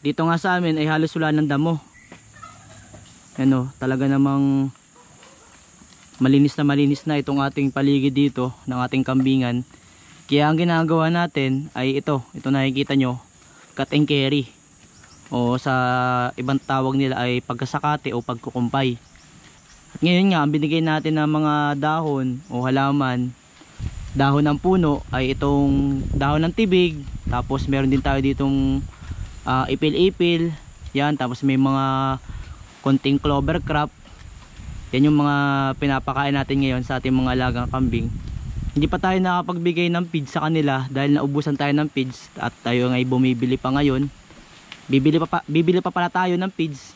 Dito nga sa amin ay halos wala ng damo. Ano, talaga namang malinis na itong ating paligid dito ng ating kambingan. Kaya ang ginagawa natin ay ito nakikita nyo, cut and carry. O sa ibang tawag nila ay pagkasakate o pagkukumpay. At ngayon nga, ang binigay natin ng mga dahon o halaman, dahon ng puno ay itong dahon ng tibig. Tapos meron din tayo ditong ipil-ipil. Yan, tapos may mga konting clover crop. Yan yung mga pinapakain natin ngayon sa ating mga alagang kambing. Hindi pa tayo nakapagbigay ng feeds sa kanila dahil naubusan tayo ng feeds at tayo ngay bumibili pa ngayon. Bibili pa pala tayo ng feeds.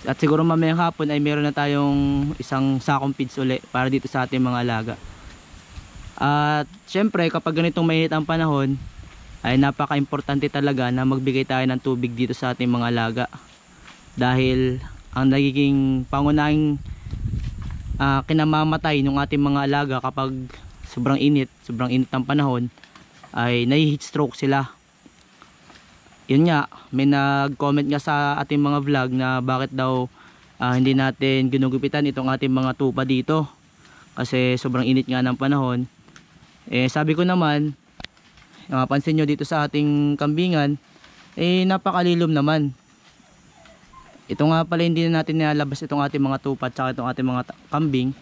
At siguro mamayang hapon ay meron na tayong isang sakong feeds uli para dito sa ating mga alaga. At syempre kapag ganitong mainit ang panahon ay napaka-importante talaga na magbigay tayo ng tubig dito sa ating mga alaga. Dahil ang nagiging pangunahing kinamamatay ng ating mga alaga kapag sobrang init ang panahon ay nahi-heat stroke sila. Yun nga, may nag-comment nga sa ating mga vlog na bakit daw hindi natin ginugupitan itong ating mga tupa dito kasi sobrang init nga ng panahon. Sabi ko naman, pansin nyo dito sa ating kambingan, napakalilom naman. Ito nga pala hindi na natin nilalabas itong ating mga tupa at saka itong ating mga kambing.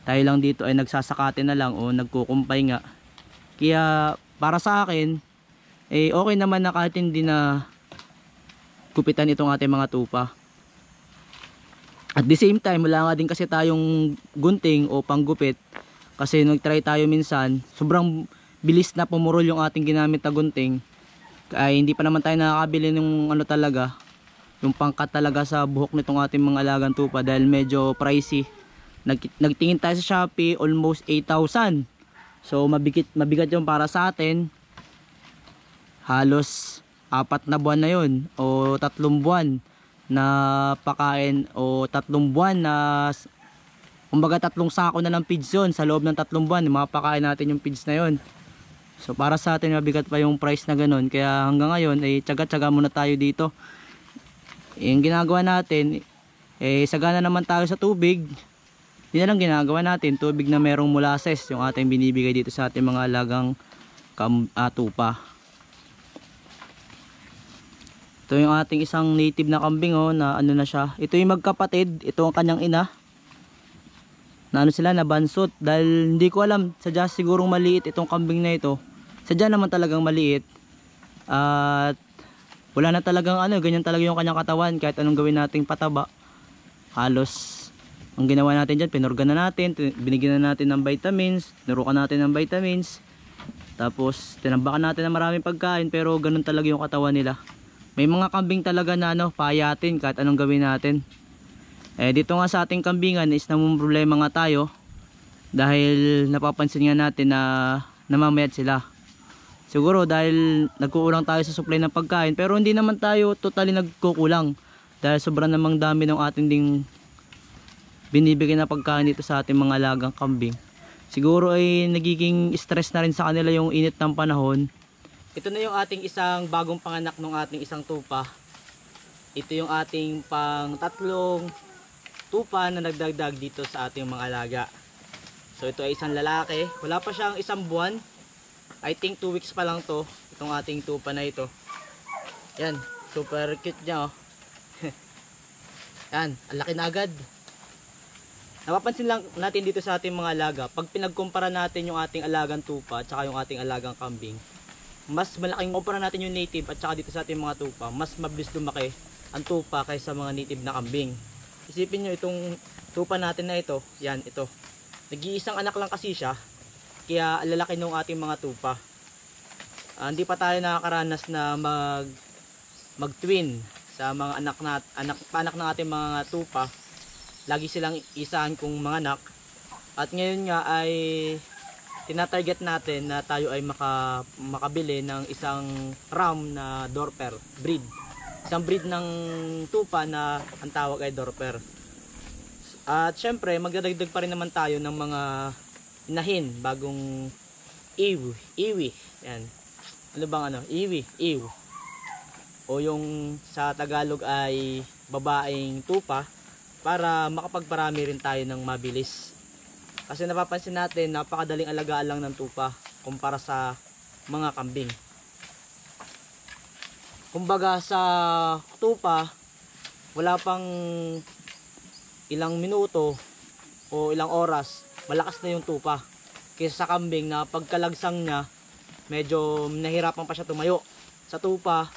Tayo lang dito ay nagsasakate na lang o nagkukumpay nga. Kaya para sa akin, okay naman na kahit hindi na gupitan itong ating mga tupa. At the same time, wala nga din kasi tayong gunting o panggupit. Kasi nag-try tayo minsan, sobrang bilis na pumurol yung ating ginamit na gunting. Ay hindi pa naman tayo nakakabili ng ano talaga, yung pangkat talaga sa buhok nitong ating mga alagang tupa dahil medyo pricey. Nagtingin tayo sa Shopee, almost 8,000. So mabigat yung para sa atin. Halos 4 na buwan na yun o 3 buwan na pakain o 3 buwan na kumbaga 3 sako na ng feeds yun sa loob ng 3 buwan mapakain natin yung feeds na yun. So para sa atin mabigat pa yung price na ganun, kaya hanggang ngayon tsaga-tsaga muna tayo dito. Yung ginagawa natin sagana naman tayo sa tubig. Hindi na lang ginagawa natin tubig na merong molasses yung ating binibigay dito sa ating mga alagang tupa. Ito yung ating isang native na kambing na ano na siya. Ito yung magkapatid, ito ang kanyang ina. Na ano sila, na bansot. Dahil hindi ko alam, sadya sigurong maliit itong kambing na ito. Sadya naman talagang maliit. At wala na talagang ganyan talaga yung kanyang katawan. Kahit anong gawin nating pataba. Halos, ang ginawa natin dyan, pinurgan na natin, binigyan na natin ng vitamins, nirukan natin ng vitamins. Tapos, tinambakan natin ng maraming pagkain, pero ganun talaga yung katawan nila. May mga kambing talaga na payatin kahit anong gawin natin. Dito nga sa ating kambingan is namumroblema nga tayo dahil napapansin nga natin na namamayat sila. Siguro dahil nagkukulang tayo sa supply ng pagkain, pero hindi naman tayo totally nagkukulang dahil sobrang namang dami ng ating ding binibigay na pagkain dito sa ating mga alagang kambing. Siguro ay nagiging stress na rin sa kanila yung init ng panahon. Ito na yung ating isang bagong panganak ng ating isang tupa. Ito yung ating pang 3 tupa na nagdagdag dito sa ating mga alaga. So ito ay isang lalaki. Wala pa siyang 1 buwan. I think 2 weeks pa lang to. Itong ating tupa na ito. Yan. Super cute niya Yan. Ang laki na agad. Napapansin lang natin dito sa ating mga alaga. Pag pinagkumpara natin yung ating alagang tupa at saka yung ating alagang kambing, mas malaking kumpara natin yung native at saka dito sa ating mga tupa, mas mabilis lumaki ang tupa kaysa mga native na kambing. Isipin nyo itong tupa natin na ito, yan ito. Nag-iisang anak lang kasi siya, kaya lalaki ng ating mga tupa. Hindi pa tayo nakakaranas na mag-twin sa mga anak ng ating mga tupa. Lagi silang isahan kung mga anak. At ngayon nga ay tinatarget natin na tayo ay makabili ng isang ram na Dorper breed. Isang breed ng tupa na ang tawag ay Dorper. At syempre magdadagdag pa rin naman tayo ng mga inahin, bagong iwi. Yan. Ano bang iwi. o yung sa Tagalog ay babaeng tupa, para makapagparami rin tayo ng mabilis. Kasi napapansin natin, napakadaling alagaan lang ng tupa kumpara sa mga kambing. Kumbaga sa tupa, wala pang ilang minuto o ilang oras, malakas na yung tupa. Kaysa sa kambing na pagkalagsang niya, medyo nahirapan pa siya tumayo. Sa tupa,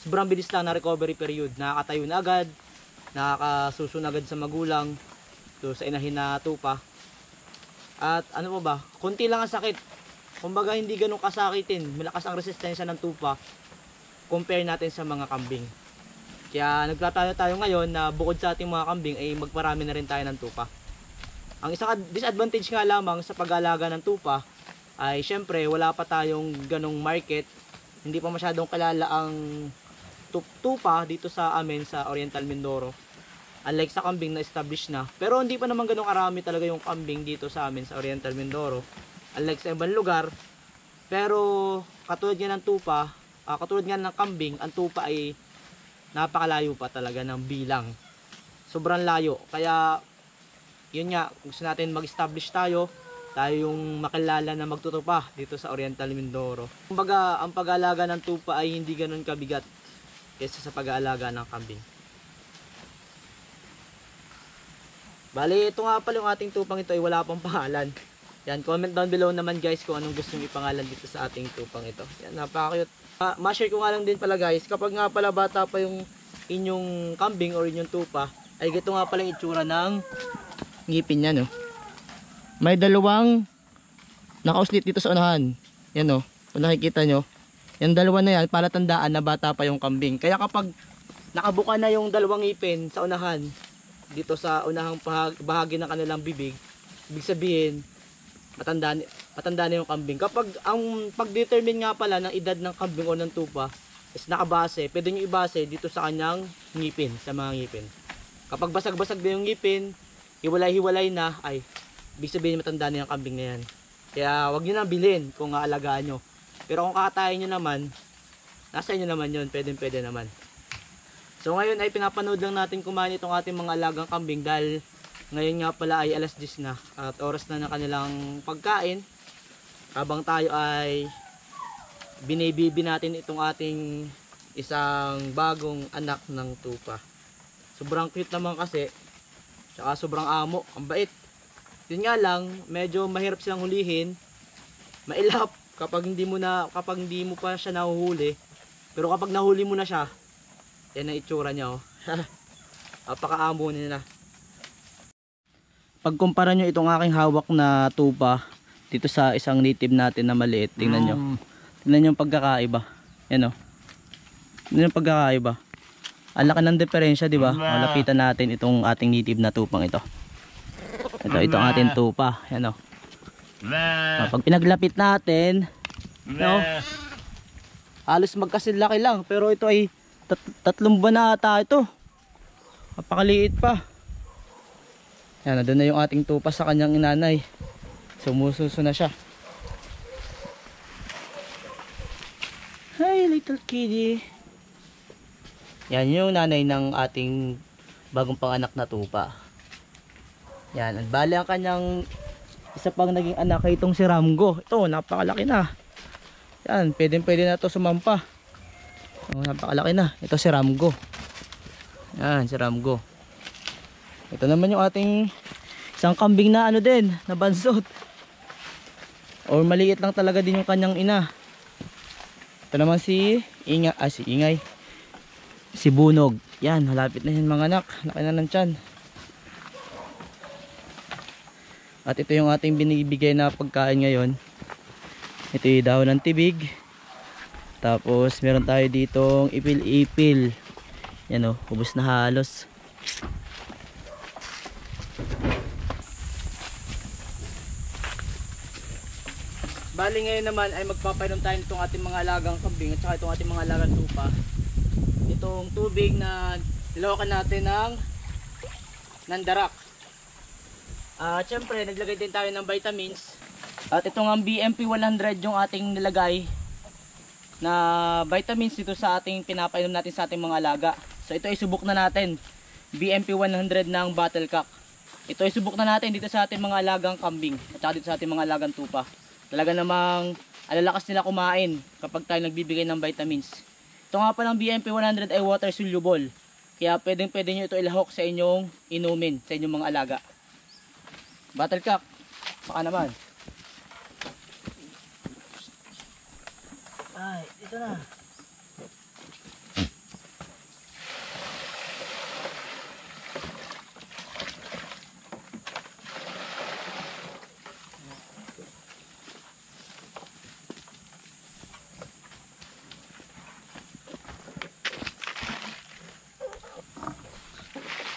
sobrang bilis lang na recovery period. Nakakatayo na agad, nakakasusun agad sa magulang, to sa inahin na tupa. At ano pa ba, konti lang ang sakit. Kumbaga hindi ganun kasakitin, malakas ang resistensya ng tupa compare natin sa mga kambing. Kaya nagplatayo tayo ngayon na bukod sa ating mga kambing ay magparami na rin tayo ng tupa. Ang isang disadvantage nga lamang sa pag-aalaga ng tupa ay syempre wala pa tayong ganong market. Hindi pa masyadong kilala ang tupa dito sa amin sa Oriental Mindoro. Unlike sa kambing na established na. Pero hindi pa naman ganong karami talaga yung kambing dito sa amin sa Oriental Mindoro. Unlike sa ibang lugar. Pero katulad nga ng tupa, katulad nga ng kambing, ang tupa ay napakalayo pa talaga ng bilang. Sobrang layo. Kaya yun nga, gusto natin mag-establish tayo yung makilala na magtutupa dito sa Oriental Mindoro. Kumbaga, ang pag-aalaga ng tupa ay hindi ganoon kabigat kaysa sa pag-aalaga ng kambing. Bali, ito nga pala yung ating tupang ito ay wala pang pangalan. Yan, comment down below naman guys kung anong gusto nyo ipangalan dito sa ating tupang ito. Yan, napaka-cute. Ma-share ko nga lang din pala guys, kapag nga pala bata pa yung inyong kambing or inyong tupa, ay gito nga pala yung itsura ng ngipin niya, no? May dalawang nakauslit dito sa unahan. Yan, no? Kung nakikita nyo, yung dalawa na yan, para tandaan na bata pa yung kambing. Kaya kapag nakabuka na yung dalawang ngipin sa unahan, dito sa unahang bahagi ng kanilang bibig, ibig sabihin, matanda na yung kambing. Kapag ang pag-determine nga pala ng edad ng kambing o ng tupa is nakabase, pwede nyo ibase dito sa kanyang ngipin, sa mga ngipin. Kapag basag-basag na yung ngipin, hiwalay-hiwalay na, ay ibig sabihin matanda na yung kambing na yan. Kaya wag nyo na bilhin kung aalagaan nyo. Pero kung kakatayin nyo naman, nasa inyo naman yun, pwede naman. So ngayon ay pinapanood lang natin kumain itong ating mga alagang kambing dahil ngayon nga pala ay alas 10 na at oras na ng kanilang pagkain. Habang tayo ay binibibi natin itong ating isang bagong anak ng tupa. Sobrang cute naman kasi, tsaka sobrang amo, ang bait. Yun nga lang, medyo mahirap silang hulihin, mailap kapag hindi mo pa siya nahuhuli. Pero kapag nahuli mo na siya, yan ang itsura niya, oh. Napaka-amo nila. Pagkumpara nyo itong aking hawak na tupa dito sa isang native natin na maliit, tingnan nyo. Tingnan nyo yung pagkakaiba. Yan, oh. Tingnan yung pagkakaiba. Ang laki ng diferensya, di ba? Malapitan natin itong ating native na tupang ito. Itong ating tupa. Yan, oh. Pag pinaglapit natin, no, halos magkasilaki lang, pero ito ay 3 buwan na ata ito. Napakaliit pa. Yan, doon na yung ating tupa sa kanyang inanay. Sumususo na siya. Hi little kitty. Yan yung nanay ng ating bagong panganak na tupa. Yan, at bali ang kanyang isa pang naging anak ay itong si Ramgo. Ito, napakalaki na. Yan, pwede na ito sumampa. Oh, napakalaki na. Ito si Ramgo. Yan, si Ramgo. Ito naman yung ating isang kambing na ano din, na bansot. Or maliit lang talaga din yung kanyang ina. Ito naman si Ingay. Si Bunog. Yan, malapit na yan mga anak. Laki na ng tiyan. At ito yung ating binibigay na pagkain ngayon. Ito yung dahon ng tibig. Tapos meron tayo ditong ipil-ipil. Yan, oh, ubos na halos. Bali ngayon naman ay magpapainom tayo nitong ating mga alagang kambing at saka itong ating mga alagang tupa. Itong tubig na nilawakan natin ng darak. Siyempre naglagay din tayo ng vitamins. At itong ang BMP 100 yung ating nilagay. na vitamins dito sa ating pinapainom natin sa ating mga alaga. So ito ay subok na natin, BMP 100 ng Battlecock. Ito ay subok na natin dito sa ating mga alagang kambing at saka dito sa ating mga alagang tupa. Talaga namang alalakas nila kumain kapag tayo nagbibigay ng vitamins. Ito nga palang BMP 100 ay water soluble, kaya pwede nyo ito ilahok sa inyong inumin, sa inyong mga alaga. Battlecock, baka naman. Ay, ito na.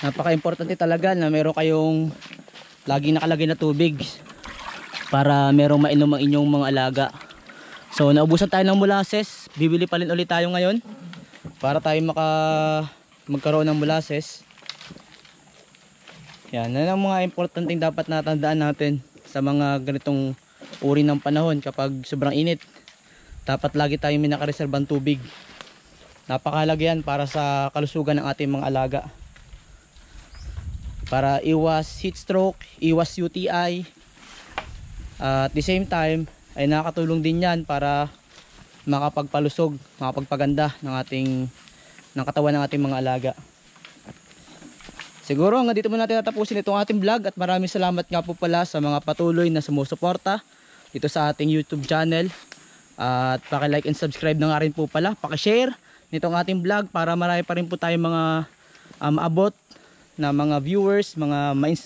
Napaka-importante talaga na meron kayong laging nakalagay na tubig para merong mainom ang inyong mga alaga. So naubusan tayo ng molasses, bibili pa rin ulit tayo ngayon para tayo magkaroon ng molasses. Yan, yan ang mga importanteng dapat natandaan natin sa mga ganitong uri ng panahon. Kapag sobrang init, dapat lagi tayong may nakareserbang tubig. Napakahalaga yan para sa kalusugan ng ating mga alaga, para iwas heat stroke, iwas UTI. At the same time ay nakakatulong din yan para makapagpalusog, makapagpaganda ng katawan ng ating mga alaga. Siguro hanggang dito muna natin tatapusin itong ating vlog, at maraming salamat nga po pala sa mga patuloy na sumusuporta dito sa ating YouTube channel. At paki-like and subscribe na nga rin po pala, paki-share nitong ating vlog para marami pa rin po tayong mga maabot na mga viewers,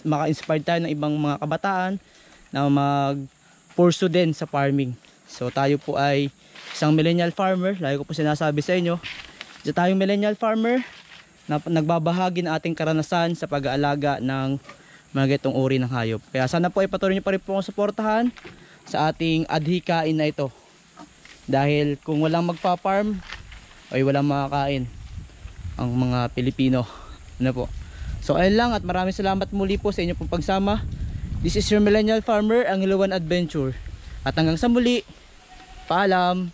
maka-inspired tayo ng ibang mga kabataan na mag-pursue din sa farming. So tayo po ay isang millennial farmer, lagi ko po sinasabi sa inyo, isa tayong millennial farmer na nagbabahagi ng ating karanasan sa pag-aalaga ng mga ganitong uri ng hayop. Kaya sana po ay patuloy niyo pa rin po akong suportahan sa ating adhikain na ito. Dahil kung walang magpa-farm ay walang makakain ang mga Pilipino. Ano po? So ayun lang, at maraming salamat muli po sa inyo pong pagsama. This is your millennial farmer, ang Hiluan Adventure. At hanggang sa muli, paalam!